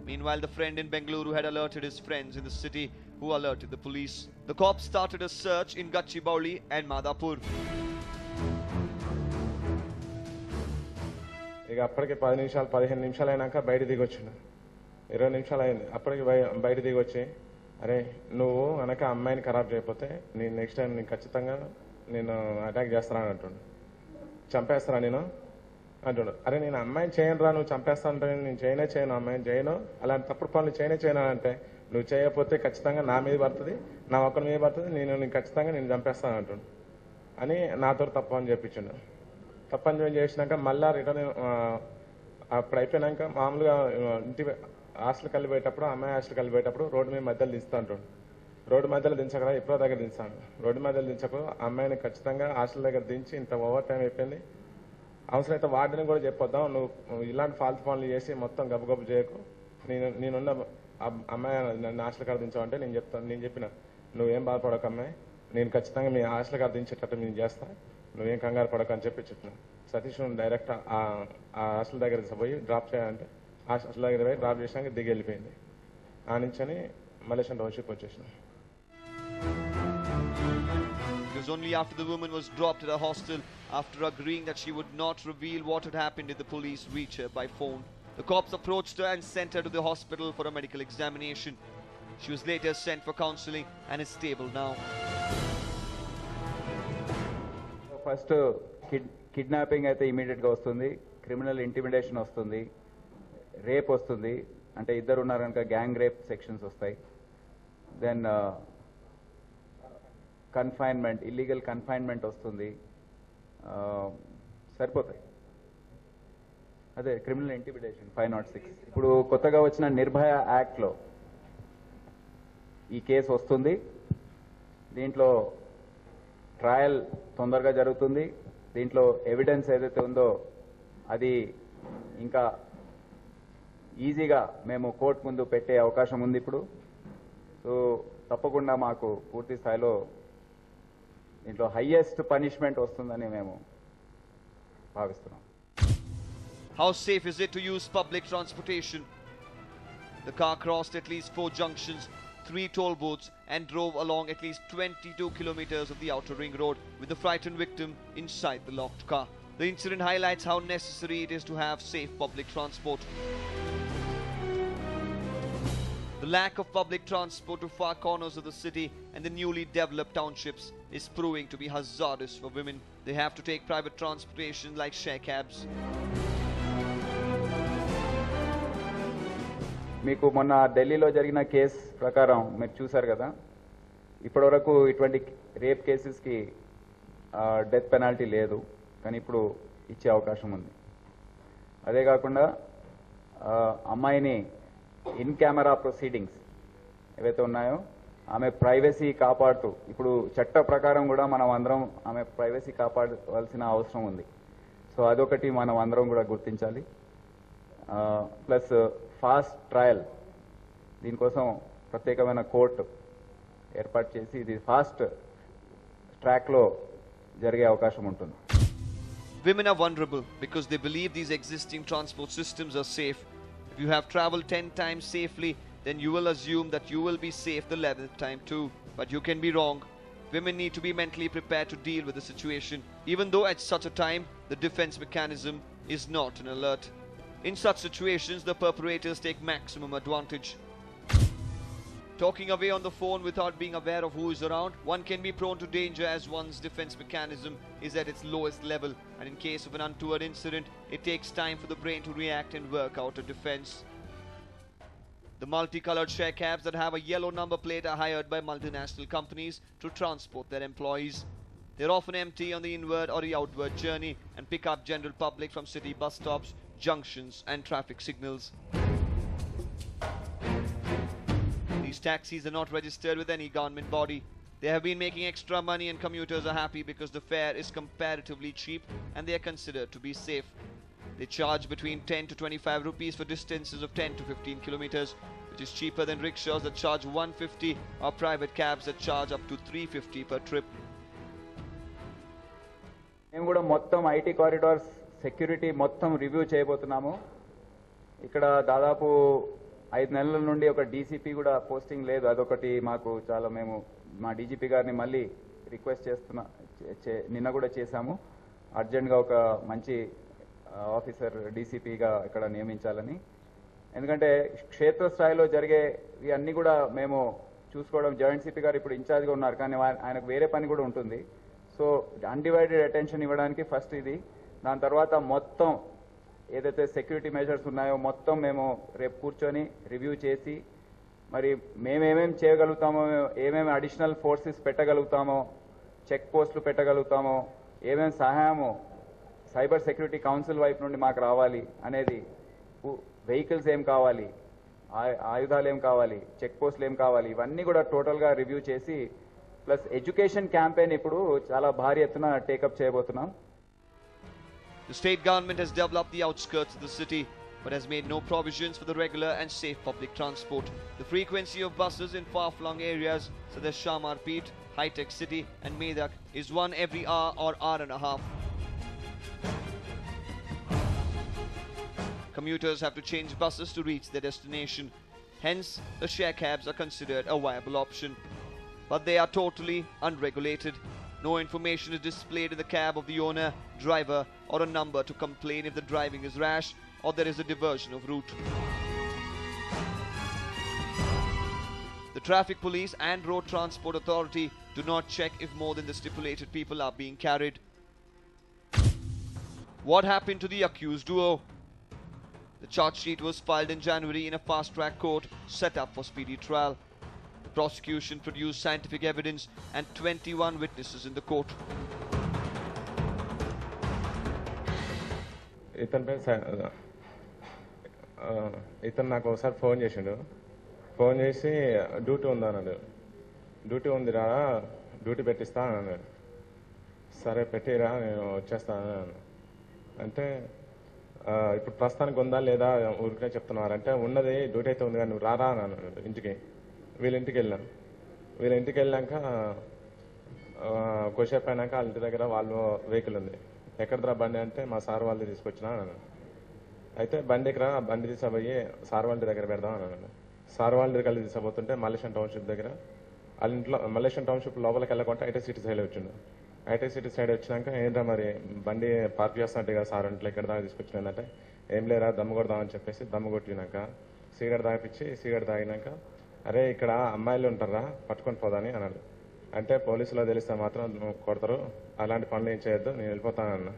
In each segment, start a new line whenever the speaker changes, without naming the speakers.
Meanwhile, the friend in Bengaluru had alerted his friends in the city, who alerted the police. The cops started a search in Gachibowli and Madhapur.
ఇక అప్పటికి 10 నిమిషాలు 15 నిమిషాలు అయినాక బయట దిగొచ్చిన 20 నిమిషాలు అయింది. అప్పటికి బయట దిగొచ్చి, అరే నువ్వు అనక అమ్మాయిని ఖరాబ్ చేయకపోతే నేను నెక్స్ట్ టైం నేను ఖచ్చితంగా నేను అటాక్ చేస్తాను అంటుండు. చంపేస్తారా నేను అంటుండు. అరే నేను అమ్మాయిని చేయను రా, నువ్వు చంపేస్తా అంటే నేను చేయను అమ్మాయిని చేయను, అలాంటి తప్పుడు పనులు చేయను అంటే నువ్వు చేయకపోతే ఖచ్చితంగా నా మీద పడుతుంది, నా ఒక్కరి మీద పడుతుంది, నేను ఖచ్చితంగా నేను చంపేస్తాను అంటుండు అని నాతో తప్పు అని చెప్పించిండు. తప్పని చేసినాక మళ్ళా రిటర్న్ అప్పుడు అయిపోయినాక మామూలుగా ఇంటి హాస్టల్కి వెళ్ళిపోయేటప్పుడు అమ్మాయి హాస్టల్కి వెళ్ళిపోయేటప్పుడు రోడ్డు మీద మధ్యలో దిస్తా అంటుండు. రోడ్డు మధ్యలో దించకరా, ఎప్పుడో దగ్గర దించాను. రోడ్డు మధ్యలో దించకు, అమ్మాయిని ఖచ్చితంగా హాస్టల్ దగ్గర దించి ఇంత ఓవర్ టైం అయిపోయింది, అవసరమైతే వార్డెన్ కూడా చెప్పొద్దాం, నువ్వు ఇలాంటి ఫాల్తు పనులు చేసి మొత్తం గబగబు చేయకు, నేనున్న అమ్మాయి నన్ను హాస్టల్ కాడ దించావంటే నేను చెప్పిన నువ్వేం బాధపడక అమ్మాయి, నేను ఖచ్చితంగా మీ హాస్టల్ కాడ దించేటట్టు నేను చేస్తా, నువ్వేం కంగారు పడక అని చెప్పిన. సతీష్ డైరెక్ట్ ఆ హాస్టల్ దగ్గర పోయి డ్రాప్ చేయాలంటే హాస్టల్ దగ్గర పోయి డ్రాప్ చేసినాక దిగి వెళ్ళిపోయింది. ఆ నుంచి మలేషియన్ టౌన్షిప్ వచ్చేసిన.
It was only after the woman was dropped at a hostel, after agreeing that she would not reveal what had happened, did the police reach her by phone. The cops approached her and sent her to the hospital for a medical examination. She was later sent for counselling and is stable now.
First kidnapping అయితే ఇమీడియట్గా వస్తుంది, criminal intimidation వస్తుంది, rape వస్తుంది, అంటే ఇద్దరు ఉన్నారు కనుక gang rape sections వస్తాయి. దెన్ కన్ఫైన్మెంట్, ఇల్లీగల్ కన్ఫైన్మెంట్ వస్తుంది, సరిపోతాయి. అదే క్రిమినల్ ఇంటిమిడేషన్ 506. ఇప్పుడు కొత్తగా వచ్చిన నిర్భయ యాక్ట్లో ఈ కేసు వస్తుంది. దీంట్లో ట్రయల్ తొందరగా జరుగుతుంది. దీంట్లో ఎవిడెన్స్ ఏదైతే ఉందో అది ఇంకా ఈజీగా మేము కోర్టు ముందు పెట్టే అవకాశం ఉంది ఇప్పుడు. సో తప్పకుండా మాకు పూర్తి స్థాయిలో దీంట్లో హైయెస్ట్ పనిష్మెంట్ వస్తుందని మేము భావిస్తున్నాం.
How safe is it to use public transportation? The car crossed at least 4 junctions, 3 toll booths and drove along at least 22 kilometers of the outer ring road with the frightened victim inside the locked car. The incident highlights how necessary it is to have safe public transport. The lack of public transport to far corners of the city and the newly developed townships is proving to be hazardous for women. They have to take private transportation like share cabs.
మీకు మొన్న ఢిల్లీలో జరిగిన case ప్రకారం మీరు చూశారు కదా, ఇప్పటివరకు ఇటువంటి రేప్ కేసెస్కి డెత్ పెనాల్టీ లేదు, కానీ ఇప్పుడు ఇచ్చే అవకాశం ఉంది. అదే కాకుండా అమ్మాయిని ఇన్ కెమెరా ప్రొసీడింగ్స్ ఏవైతే ఉన్నాయో ఆమె ప్రైవసీ కాపాడుతూ, ఇప్పుడు చట్ట ప్రకారం కూడా మనం అందరం ఆమె ప్రైవసీ కాపాడవలసిన అవసరం ఉంది. సో అదొకటి మనం అందరం కూడా గుర్తించాలి. ప్లస్ ఫాస్ట్ ట్రయల్, దీనికోసం ప్రత్యేకమైన కోర్టు ఏర్పాటు చేసి ఇది ఫాస్ట్ ట్రాక్లో జరిగే అవకాశం ఉంటుంది.
Women are vulnerable because they believe these existing transport systems are safe. If you have traveled 10 times safely, then you will assume that you will be safe the 11th time too. But you can be wrong. Women need to be mentally prepared to deal with the situation, even though at such a time the defense mechanism is not an alert. In such situations, the perpetrators take maximum advantage. Talking away on the phone without being aware of who is around, one can be prone to danger as one's defense mechanism is at its lowest level, and in case of an untoward incident, it takes time for the brain to react and work out a defense. The multicolored share cabs that have a yellow number plate are hired by multinational companies to transport their employees. They're often empty on the inward or the outward journey and pick up general public from city bus stops, junctions and traffic signals. These taxis are not registered with any government body. They have been making extra money and commuters are happy because the fare is comparatively cheap and they are considered to be safe. They charge between 10 to 25 rupees for distances of 10 to 15 kilometers, which is cheaper than rickshaws that charge 150 or private cabs that charge up to 350 per trip.
మేము కూడా మొత్తం IT corridors security మొత్తం review చేయబోతున్నాము. ఇక్కడ దాదాపు 5 నెలల నుండి ఒక డీసీపీ కూడా పోస్టింగ్ లేదు. అదొకటి మాకు చాలా మేము మా డీజీపీ గారిని మళ్ళీ రిక్వెస్ట్ నిన్న కూడా చేశాము, అర్జెంట్గా ఒక మంచి ఆఫీసర్ డీసీపీగా ఇక్కడ నియమించాలని. ఎందుకంటే క్షేత్రస్థాయిలో జరిగే ఇవన్నీ కూడా మేము చూసుకోవడం, జాయింట్ సిపి గారు ఇప్పుడు ఇన్ఛార్జ్గా ఉన్నారు, కానీ ఆయనకు వేరే పని కూడా ఉంటుంది. సో అన్డివైడెడ్ అటెన్షన్ ఇవ్వడానికి ఫస్ట్ ఇది, దాని తర్వాత మొత్తం ఏదైతే సెక్యూరిటీ మెజర్స్ ఉన్నాయో మొత్తం మేము రేపు కూర్చొని రివ్యూ చేసి మరి మేమేమేమి చేయగలుగుతామో, ఏమేమి అడిషనల్ ఫోర్సెస్ పెట్టగలుగుతామో, చెక్ పోస్టులు పెట్టగలుగుతామో, ఏమేమి సహాయమో సైబర్ సెక్యూరిటీ కౌన్సిల్ వైపు నుండి మాకు రావాలి అనేది, వెహికల్స్ ఏం కావాలి, ఆయుధాలు ఏం కావాలి, చెక్ పోస్టులు ఏం కావాలి, ఇవన్నీ కూడా టోటల్గా రివ్యూ చేసి ప్లస్ ఎడ్యుకేషన్ క్యాంపెయిన్ ఇప్పుడు చాలా భారీ ఎత్తున టేకప్ చేయబోతున్నాం.
The state government has developed the outskirts of the city but has made no provisions for the regular and safe public transport. The frequency of buses in far-flung areas such as Shamarpet, High Tech City and Medak is one every hour or hour and a half. Commuters have to change buses to reach their destination. Hence, the share cabs are considered a viable option. But they are totally unregulated. No information is displayed in the cab of the owner, driver or a number to complain if the driving is rash or there is a diversion of route. The Traffic Police and Road Transport Authority do not check if more than the stipulated people are being carried. What happened to the accused duo? The charge sheet was filed in January in a fast-track court set up for speedy trial. The prosecution produced scientific evidence and 21 witnesses in the court.
ఇతను నాకు ఒకసారి phone చేసిండు. Phone చేసి duty ఉందన్నాడు. Duty ఉందిరా, duty పెట్టిస్తా అన్నాడు. సరే పెట్టిరా, నేను వచ్చేస్తాను అంటే ఇప్పుడు ప్రస్తుతానికి ఉందా లేదా ఊరికే చెప్తున్నారంటే ఉన్నది, డ్యూటీ అయితే ఉంది కానీ నువ్వు రారా అని అన్నాడు ఇంటికి. వీళ్ళ ఇంటికి వెళ్ళాక కొద్దిసేపు అయినాక వాళ్ళ ఇంటి దగ్గర వాళ్ళ వెహికల్ ఉంది. ఎక్కడరా బండి అంటే మా సార్ వాళ్ళది తీసుకొచ్చినా అన్నాను. అయితే బండికి రా, బండి తీసుకుపోయి సార్ వాళ్ళ దగ్గర పెడదాం అన్నాను. సార్ వాళ్ళ దగ్గర తీసుకుపోతుంటే మల్లేశం టౌన్షిప్ దగ్గర వాళ్ళ ఇంట్లో, మల్లేశం టౌన్షిప్ లోపలికి వెళ్ళకుండా ఐటీ సిటీ సైడ్ వచ్చిండు. ఐటీ సిటీ సైడ్ వచ్చినాక ఏంట్రా మరి బండి పార్క్ చేస్తున్నట్టు కదా సార్ ఇంట్లో ఎక్కడ దాకా తీసుకొచ్చినంటే, ఏం లేరా దమ్ము కొడదామని చెప్పేసి దమ్ము కొట్టినాక సిగరెట్ తాగిపించి, సిగరెట్ తాగినాక అరే ఇక్కడ అమ్మాయిలు ఉంటారా పట్టుకొని పోదాని అన్నాడు. అంటే పోలీసులో తెలిస్తే మాత్రం కొడతారు, అలాంటి పనులు ఏం చేయొద్దు, నేను వెళ్ళిపోతానన్నా.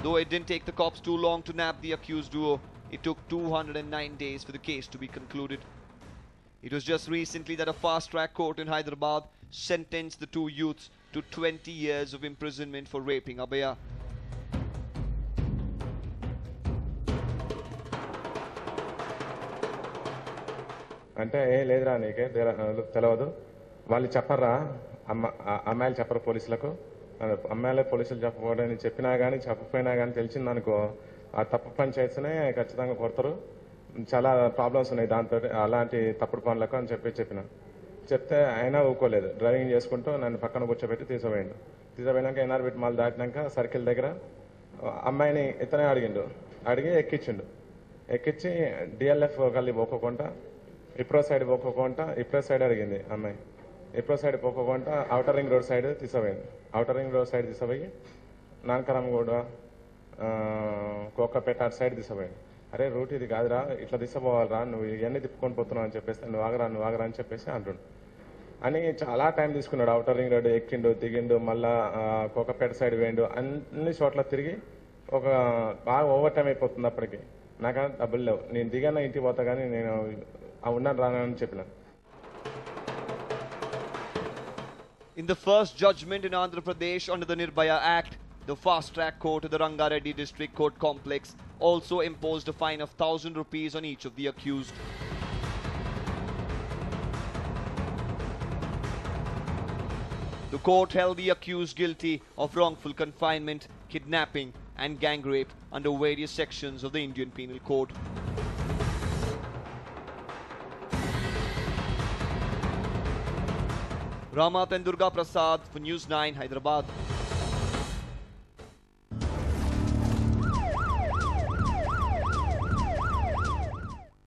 Though it didn't take the cops too long to nab the accused duo, it took 209 days for the case to be concluded. It was just recently that a fast-track court in Hyderabad sentenced the two youths to 20 years of imprisonment for raping Abhaya.
అంటే ఏ లేదురా నీకే తెలియదు, వాళ్ళు చెప్పరా అమ్మాయిలు చెప్పరు పోలీసులకు, అమ్మాయిలే పోలీసులు చెప్పకూడదని చెప్పినా కానీ చెప్పకపోయినా కానీ తెలిసిందనుకో ఆ తప్పు పని చేస్తేనే ఖచ్చితంగా కొడతారు, చాలా ప్రాబ్లమ్స్ ఉన్నాయి దాంతో అలాంటి తప్పుడు పనులకు అని చెప్పిన. చెప్తే అయినా ఊకోలేదు. డ్రైవింగ్ చేసుకుంటూ నన్ను పక్కన కూర్చోబెట్టి తీసుకుపోయినాక ఎన్ఆర్బిట్ మాల్ దాటినాక సర్కిల్ దగ్గర అమ్మాయిని ఇతనే అడిగి ఎక్కించి డిఎల్ఎఫ్ గల్లీ పోకోకుండా ఇప్రో సైడ్ అడిగింది అమ్మాయి. ఇప్రో సైడ్ పోకోకుండా ఔటర్ రింగ్ రోడ్ సైడ్ తీసుకుపోయి నానకరామగూడ కోకపేట అటు సైడ్ తీసుకుపోయింది. అరే రూట్ ఇది కాదురా, ఇట్లా తీసుకుపోవాలరా, నువ్వు ఇవన్నీ తిప్పుకొని పోతున్నావు అని చెప్పేసి నువ్వు ఆగరా అని చెప్పేసి అంటుండు. అని చాలా టైం తీసుకున్నాడు. ఔటర్ రింగ్ రోడ్ ఎక్కిండు, దిగిండు, మళ్ళా కోకపేట సైడ్ వేయండు, అన్ని చోట్ల తిరిగి ఒక బాగా ఓవర్ టైం అయిపోతుంది. అప్పటికి నాకు డబ్బులు లేవు, నేను దిగాన ఇంటికి పోతా కానీ నేను ఉన్నాను రానని చెప్పిన.
In the first judgment in Andhra Pradesh under the Nirbhaya Act, the fast-track court of the Rangareddy District Court Complex also imposed a fine of 1,000 rupees on each of the accused. The court held the accused guilty of wrongful confinement, kidnapping and gang rape under various sections of the Indian Penal Code. Ramath and Durga Prasad for News 9, Hyderabad.